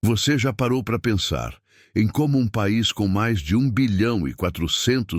Você já parou para pensar em como um país com mais de 1,4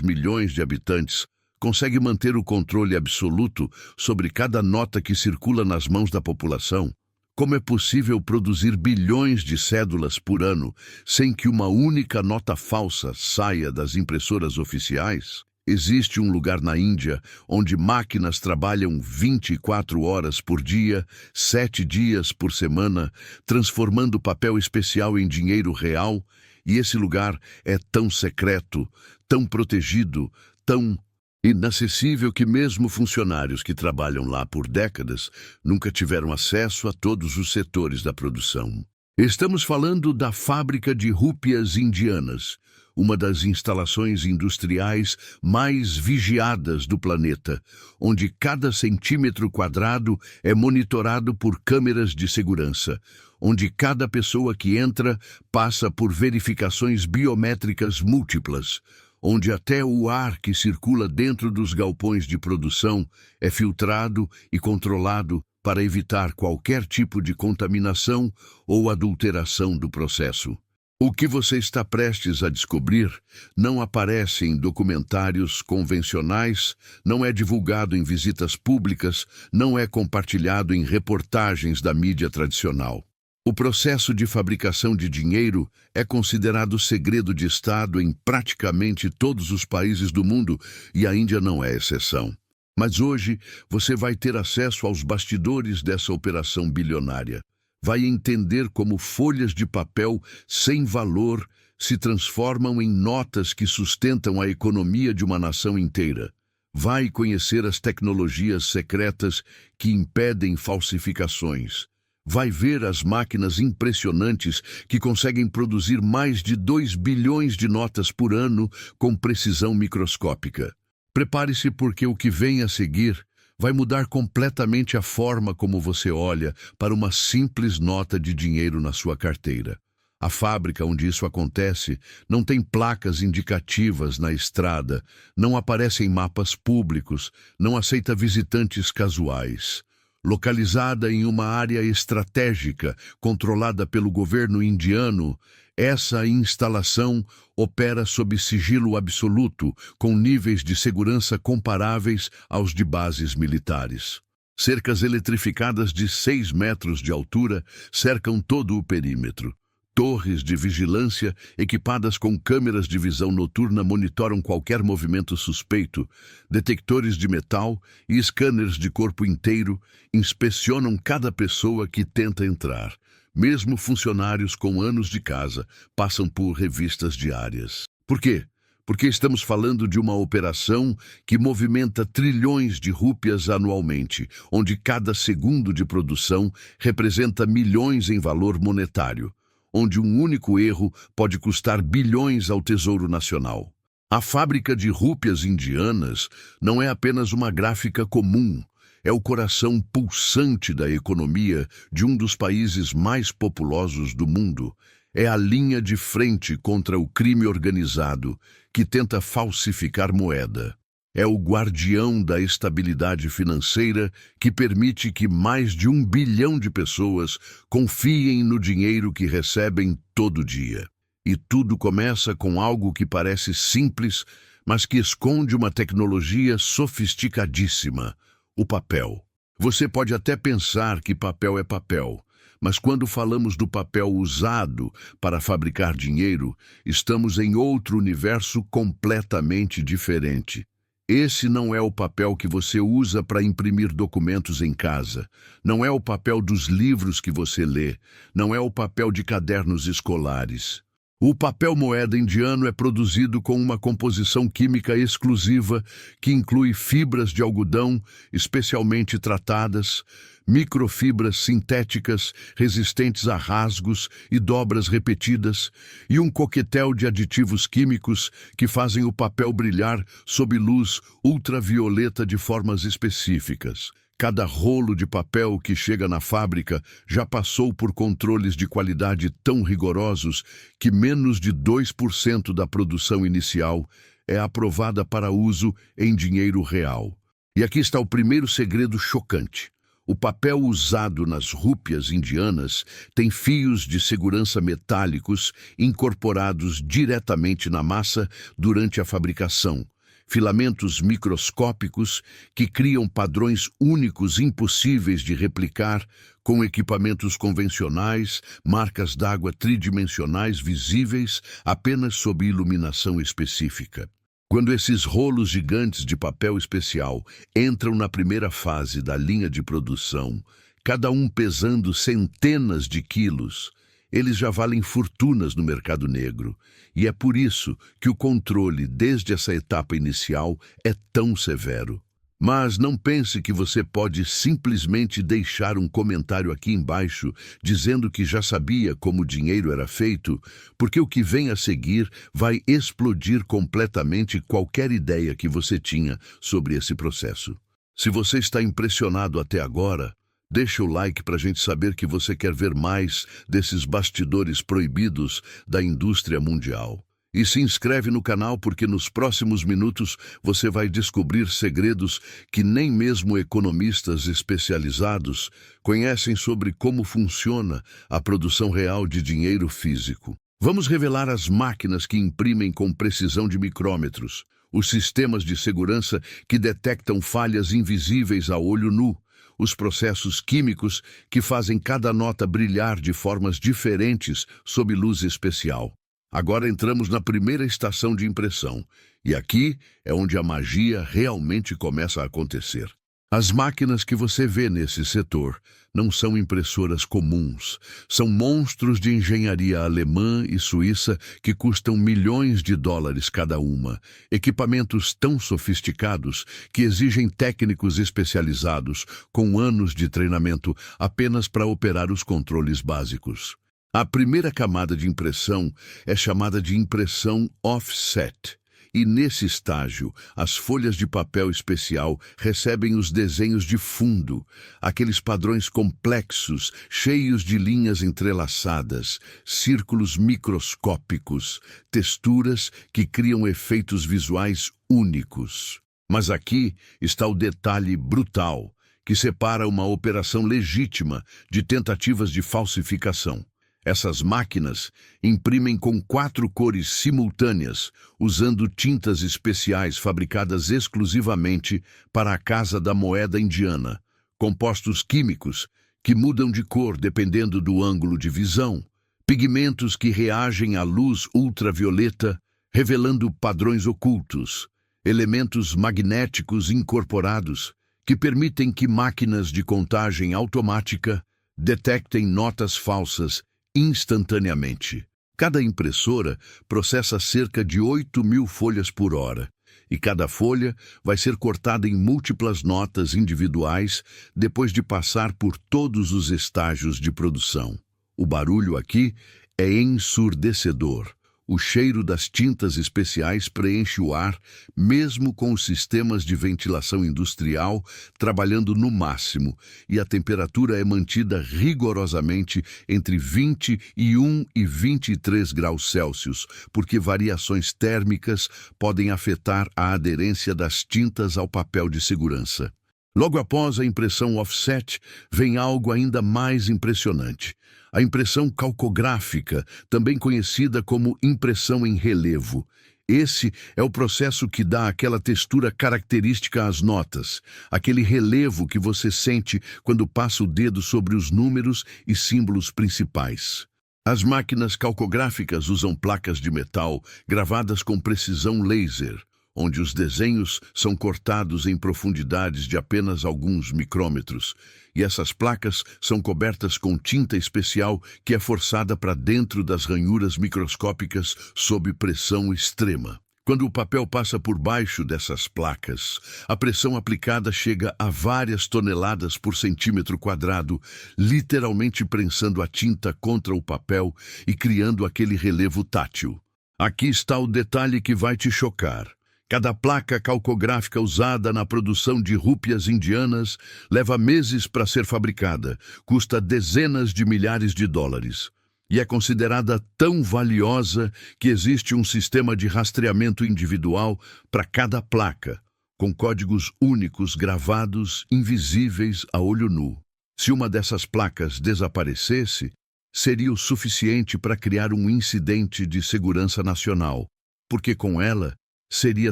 bilhão de habitantes consegue manter o controle absoluto sobre cada nota que circula nas mãos da população? Como é possível produzir bilhões de cédulas por ano sem que uma única nota falsa saia das impressoras oficiais? Existe um lugar na Índia onde máquinas trabalham 24 horas por dia, 7 dias por semana, transformando papel especial em dinheiro real, e esse lugar é tão secreto, tão protegido, tão inacessível que mesmo funcionários que trabalham lá por décadas nunca tiveram acesso a todos os setores da produção. Estamos falando da fábrica de rúpias indianas, uma das instalações industriais mais vigiadas do planeta, onde cada centímetro quadrado é monitorado por câmeras de segurança, onde cada pessoa que entra passa por verificações biométricas múltiplas, onde até o ar que circula dentro dos galpões de produção é filtrado e controlado para evitar qualquer tipo de contaminação ou adulteração do processo. O que você está prestes a descobrir não aparece em documentários convencionais, não é divulgado em visitas públicas, não é compartilhado em reportagens da mídia tradicional. O processo de fabricação de dinheiro é considerado segredo de Estado em praticamente todos os países do mundo e a Índia não é exceção. Mas hoje você vai ter acesso aos bastidores dessa operação bilionária. Vai entender como folhas de papel sem valor se transformam em notas que sustentam a economia de uma nação inteira. Vai conhecer as tecnologias secretas que impedem falsificações. Vai ver as máquinas impressionantes que conseguem produzir mais de 2 bilhões de notas por ano com precisão microscópica. Prepare-se porque o que vem a seguir vai mudar completamente a forma como você olha para uma simples nota de dinheiro na sua carteira. A fábrica onde isso acontece não tem placas indicativas na estrada, não aparecem mapas públicos, não aceita visitantes casuais. Localizada em uma área estratégica controlada pelo governo indiano, essa instalação opera sob sigilo absoluto, com níveis de segurança comparáveis aos de bases militares. Cercas eletrificadas de 6 metros de altura cercam todo o perímetro. Torres de vigilância equipadas com câmeras de visão noturna monitoram qualquer movimento suspeito. Detectores de metal e scanners de corpo inteiro inspecionam cada pessoa que tenta entrar. Mesmo funcionários com anos de casa passam por revistas diárias. Por quê? Porque estamos falando de uma operação que movimenta trilhões de rúpias anualmente, onde cada segundo de produção representa milhões em valor monetário, onde um único erro pode custar bilhões ao Tesouro Nacional. A fábrica de rúpias indianas não é apenas uma gráfica comum, é o coração pulsante da economia de um dos países mais populosos do mundo. É a linha de frente contra o crime organizado que tenta falsificar moeda. É o guardião da estabilidade financeira que permite que mais de 1 bilhão de pessoas confiem no dinheiro que recebem todo dia. E tudo começa com algo que parece simples, mas que esconde uma tecnologia sofisticadíssima: o papel. Você pode até pensar que papel é papel, mas quando falamos do papel usado para fabricar dinheiro, estamos em outro universo completamente diferente. Esse não é o papel que você usa para imprimir documentos em casa. Não é o papel dos livros que você lê. Não é o papel de cadernos escolares. O papel moeda indiano é produzido com uma composição química exclusiva que inclui fibras de algodão especialmente tratadas, microfibras sintéticas resistentes a rasgos e dobras repetidas e um coquetel de aditivos químicos que fazem o papel brilhar sob luz ultravioleta de formas específicas. Cada rolo de papel que chega na fábrica já passou por controles de qualidade tão rigorosos que menos de 2% da produção inicial é aprovada para uso em dinheiro real. E aqui está o primeiro segredo chocante. O papel usado nas rúpias indianas tem fios de segurança metálicos incorporados diretamente na massa durante a fabricação, filamentos microscópicos que criam padrões únicos impossíveis de replicar com equipamentos convencionais, marcas d'água tridimensionais visíveis apenas sob iluminação específica. Quando esses rolos gigantes de papel especial entram na primeira fase da linha de produção, cada um pesando centenas de quilos, eles já valem fortunas no mercado negro. E é por isso que o controle desde essa etapa inicial é tão severo. Mas não pense que você pode simplesmente deixar um comentário aqui embaixo dizendo que já sabia como o dinheiro era feito, porque o que vem a seguir vai explodir completamente qualquer ideia que você tinha sobre esse processo. Se você está impressionado até agora, deixa o like para a gente saber que você quer ver mais desses bastidores proibidos da indústria mundial. E se inscreve no canal porque nos próximos minutos você vai descobrir segredos que nem mesmo economistas especializados conhecem sobre como funciona a produção real de dinheiro físico. Vamos revelar as máquinas que imprimem com precisão de micrômetros, os sistemas de segurança que detectam falhas invisíveis a olho nu, os processos químicos que fazem cada nota brilhar de formas diferentes sob luz especial. Agora entramos na primeira estação de impressão, e aqui é onde a magia realmente começa a acontecer. As máquinas que você vê nesse setor não são impressoras comuns, são monstros de engenharia alemã e suíça que custam milhões de dólares cada uma, equipamentos tão sofisticados que exigem técnicos especializados com anos de treinamento apenas para operar os controles básicos. A primeira camada de impressão é chamada de impressão offset, e nesse estágio, as folhas de papel especial recebem os desenhos de fundo, aqueles padrões complexos, cheios de linhas entrelaçadas, círculos microscópicos, texturas que criam efeitos visuais únicos. Mas aqui está o detalhe brutal, que separa uma operação legítima de tentativas de falsificação. Essas máquinas imprimem com 4 cores simultâneas, usando tintas especiais fabricadas exclusivamente para a Casa da Moeda Indiana, compostos químicos que mudam de cor dependendo do ângulo de visão, pigmentos que reagem à luz ultravioleta, revelando padrões ocultos, elementos magnéticos incorporados que permitem que máquinas de contagem automática detectem notas falsas instantaneamente. Cada impressora processa cerca de 8.000 folhas por hora, e cada folha vai ser cortada em múltiplas notas individuais depois de passar por todos os estágios de produção. O barulho aqui é ensurdecedor. O cheiro das tintas especiais preenche o ar, mesmo com os sistemas de ventilação industrial trabalhando no máximo, e a temperatura é mantida rigorosamente entre 21 e 23 graus Celsius, porque variações térmicas podem afetar a aderência das tintas ao papel de segurança. Logo após a impressão offset, vem algo ainda mais impressionante. A impressão calcográfica, também conhecida como impressão em relevo. Esse é o processo que dá aquela textura característica às notas, aquele relevo que você sente quando passa o dedo sobre os números e símbolos principais. As máquinas calcográficas usam placas de metal gravadas com precisão laser, onde os desenhos são cortados em profundidades de apenas alguns micrômetros, e essas placas são cobertas com tinta especial que é forçada para dentro das ranhuras microscópicas sob pressão extrema. Quando o papel passa por baixo dessas placas, a pressão aplicada chega a várias toneladas por centímetro quadrado, literalmente prensando a tinta contra o papel e criando aquele relevo tátil. Aqui está o detalhe que vai te chocar. Cada placa calcográfica usada na produção de rúpias indianas leva meses para ser fabricada, custa dezenas de milhares de dólares. E é considerada tão valiosa que existe um sistema de rastreamento individual para cada placa, com códigos únicos gravados, invisíveis a olho nu. Se uma dessas placas desaparecesse, seria o suficiente para criar um incidente de segurança nacional, porque com ela seria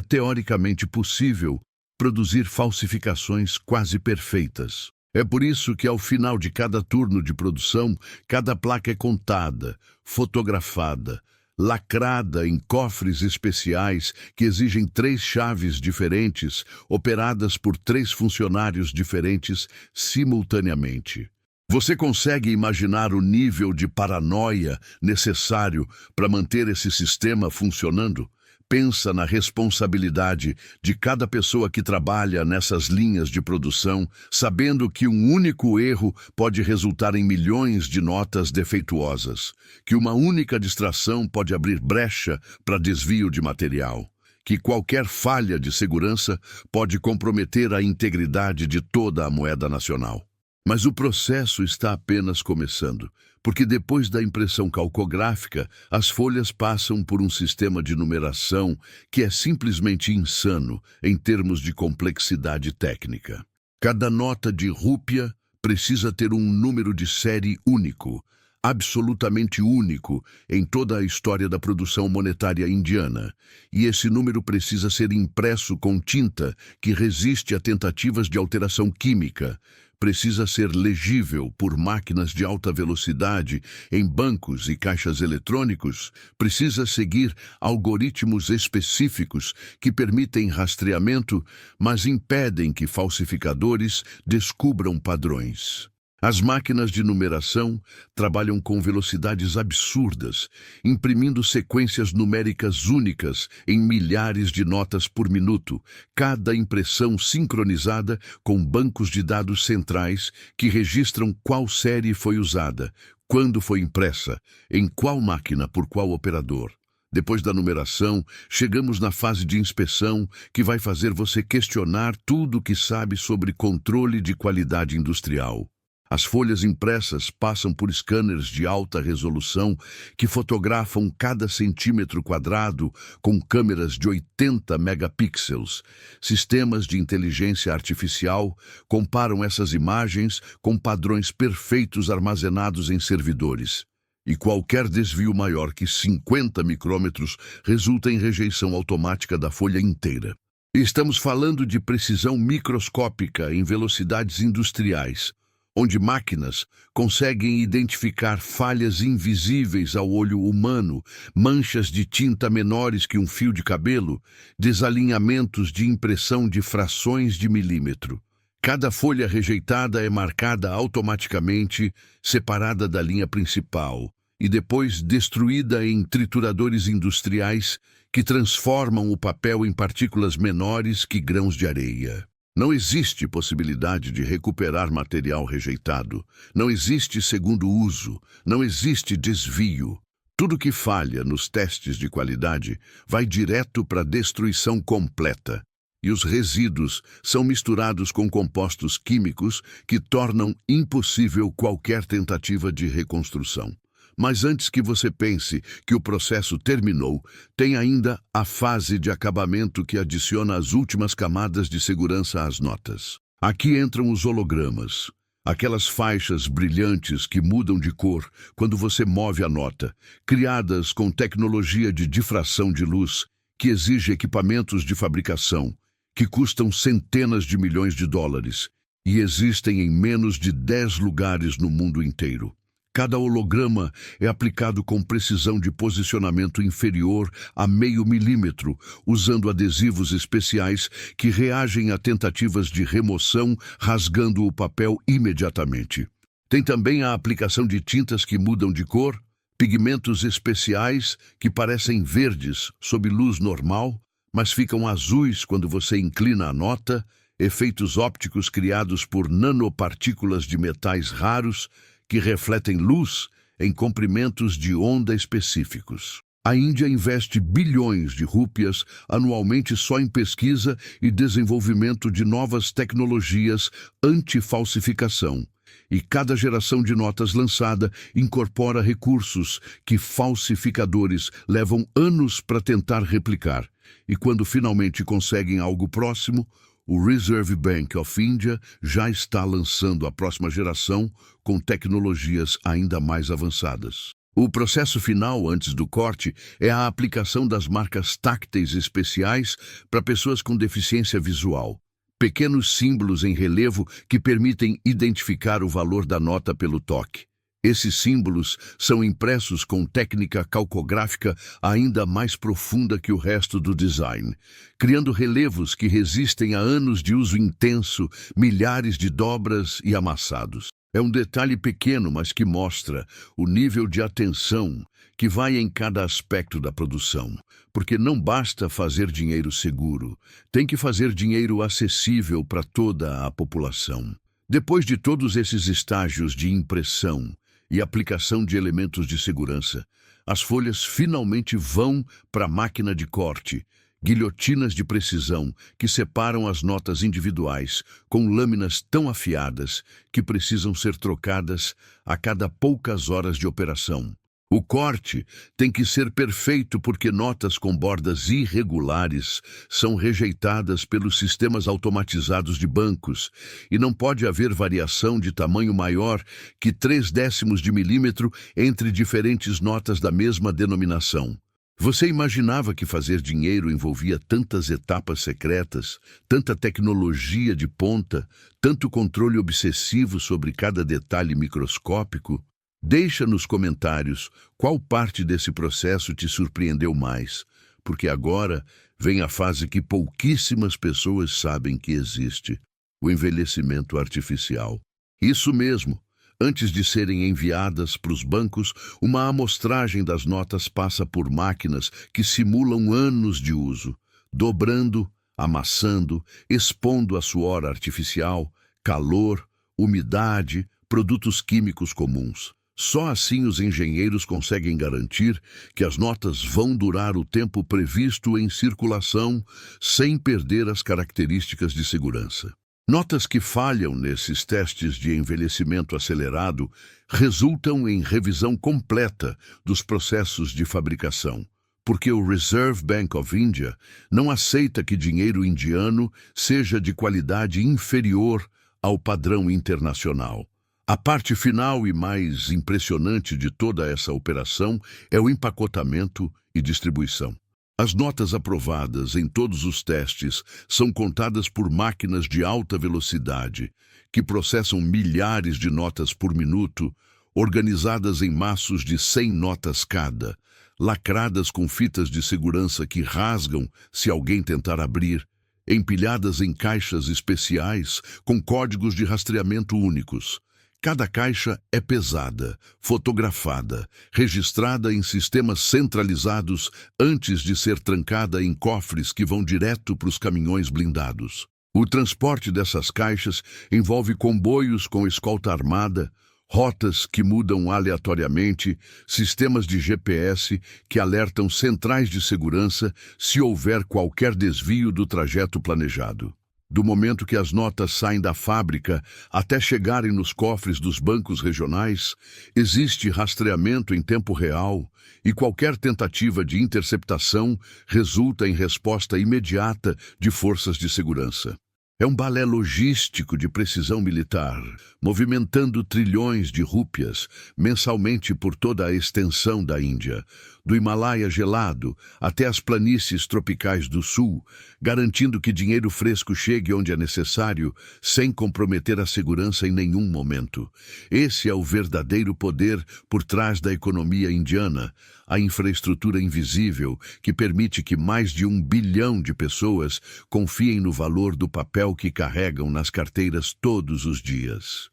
teoricamente possível produzir falsificações quase perfeitas. É por isso que ao final de cada turno de produção, cada placa é contada, fotografada, lacrada em cofres especiais que exigem 3 chaves diferentes, operadas por 3 funcionários diferentes simultaneamente. Você consegue imaginar o nível de paranoia necessário para manter esse sistema funcionando? Pensa na responsabilidade de cada pessoa que trabalha nessas linhas de produção, sabendo que um único erro pode resultar em milhões de notas defeituosas, que uma única distração pode abrir brecha para desvio de material, que qualquer falha de segurança pode comprometer a integridade de toda a moeda nacional. Mas o processo está apenas começando, porque depois da impressão calcográfica, as folhas passam por um sistema de numeração que é simplesmente insano em termos de complexidade técnica. Cada nota de rúpia precisa ter um número de série único, absolutamente único em toda a história da produção monetária indiana, e esse número precisa ser impresso com tinta que resiste a tentativas de alteração química, precisa ser legível por máquinas de alta velocidade em bancos e caixas eletrônicos, precisa seguir algoritmos específicos que permitem rastreamento, mas impedem que falsificadores descubram padrões. As máquinas de numeração trabalham com velocidades absurdas, imprimindo sequências numéricas únicas em milhares de notas por minuto, cada impressão sincronizada com bancos de dados centrais que registram qual série foi usada, quando foi impressa, em qual máquina por qual operador. Depois da numeração, chegamos na fase de inspeção, que vai fazer você questionar tudo o que sabe sobre controle de qualidade industrial. As folhas impressas passam por scanners de alta resolução que fotografam cada centímetro quadrado com câmeras de 80 megapixels. Sistemas de inteligência artificial comparam essas imagens com padrões perfeitos armazenados em servidores. E qualquer desvio maior que 50 micrômetros resulta em rejeição automática da folha inteira. Estamos falando de precisão microscópica em velocidades industriais, onde máquinas conseguem identificar falhas invisíveis ao olho humano, manchas de tinta menores que um fio de cabelo, desalinhamentos de impressão de frações de milímetro. Cada folha rejeitada é marcada automaticamente, separada da linha principal, e depois destruída em trituradores industriais que transformam o papel em partículas menores que grãos de areia. Não existe possibilidade de recuperar material rejeitado. Não existe segundo uso. Não existe desvio. Tudo que falha nos testes de qualidade vai direto para a destruição completa. E os resíduos são misturados com compostos químicos que tornam impossível qualquer tentativa de reconstrução. Mas antes que você pense que o processo terminou, tem ainda a fase de acabamento que adiciona as últimas camadas de segurança às notas. Aqui entram os hologramas, aquelas faixas brilhantes que mudam de cor quando você move a nota, criadas com tecnologia de difração de luz que exige equipamentos de fabricação, que custam centenas de milhões de dólares e existem em menos de 10 lugares no mundo inteiro. Cada holograma é aplicado com precisão de posicionamento inferior a meio milímetro, usando adesivos especiais que reagem a tentativas de remoção, rasgando o papel imediatamente. Tem também a aplicação de tintas que mudam de cor, pigmentos especiais que parecem verdes sob luz normal, mas ficam azuis quando você inclina a nota, efeitos ópticos criados por nanopartículas de metais raros que refletem luz em comprimentos de onda específicos. A Índia investe bilhões de rúpias anualmente só em pesquisa e desenvolvimento de novas tecnologias anti-falsificação, e cada geração de notas lançada incorpora recursos que falsificadores levam anos para tentar replicar. E quando finalmente conseguem algo próximo, o Reserve Bank of India já está lançando a próxima geração com tecnologias ainda mais avançadas. O processo final, antes do corte, é a aplicação das marcas tácteis especiais para pessoas com deficiência visual. Pequenos símbolos em relevo que permitem identificar o valor da nota pelo toque. Esses símbolos são impressos com técnica calcográfica ainda mais profunda que o resto do design, criando relevos que resistem a anos de uso intenso, milhares de dobras e amassados. É um detalhe pequeno, mas que mostra o nível de atenção que vai em cada aspecto da produção, porque não basta fazer dinheiro seguro, tem que fazer dinheiro acessível para toda a população. Depois de todos esses estágios de impressão e aplicação de elementos de segurança, as folhas finalmente vão para a máquina de corte, guilhotinas de precisão que separam as notas individuais com lâminas tão afiadas que precisam ser trocadas a cada poucas horas de operação. O corte tem que ser perfeito porque notas com bordas irregulares são rejeitadas pelos sistemas automatizados de bancos e não pode haver variação de tamanho maior que 0,3 de milímetro entre diferentes notas da mesma denominação. Você imaginava que fazer dinheiro envolvia tantas etapas secretas, tanta tecnologia de ponta, tanto controle obsessivo sobre cada detalhe microscópico? Deixa nos comentários qual parte desse processo te surpreendeu mais, porque agora vem a fase que pouquíssimas pessoas sabem que existe: o envelhecimento artificial. Isso mesmo. Antes de serem enviadas para os bancos, uma amostragem das notas passa por máquinas que simulam anos de uso, dobrando, amassando, expondo a suor artificial, calor, umidade, produtos químicos comuns. Só assim os engenheiros conseguem garantir que as notas vão durar o tempo previsto em circulação sem perder as características de segurança. Notas que falham nesses testes de envelhecimento acelerado resultam em revisão completa dos processos de fabricação, porque o Reserve Bank of India não aceita que dinheiro indiano seja de qualidade inferior ao padrão internacional. A parte final e mais impressionante de toda essa operação é o empacotamento e distribuição. As notas aprovadas em todos os testes são contadas por máquinas de alta velocidade, que processam milhares de notas por minuto, organizadas em maços de 100 notas cada, lacradas com fitas de segurança que rasgam se alguém tentar abrir, empilhadas em caixas especiais com códigos de rastreamento únicos. Cada caixa é pesada, fotografada, registrada em sistemas centralizados antes de ser trancada em cofres que vão direto para os caminhões blindados. O transporte dessas caixas envolve comboios com escolta armada, rotas que mudam aleatoriamente, sistemas de GPS que alertam centrais de segurança se houver qualquer desvio do trajeto planejado. Do momento que as notas saem da fábrica até chegarem nos cofres dos bancos regionais, existe rastreamento em tempo real e qualquer tentativa de interceptação resulta em resposta imediata de forças de segurança. É um balé logístico de precisão militar, movimentando trilhões de rúpias mensalmente por toda a extensão da Índia, do Himalaia gelado até as planícies tropicais do sul, garantindo que dinheiro fresco chegue onde é necessário, sem comprometer a segurança em nenhum momento. Esse é o verdadeiro poder por trás da economia indiana, a infraestrutura invisível que permite que mais de 1 bilhão de pessoas confiem no valor do papel que carregam nas carteiras todos os dias.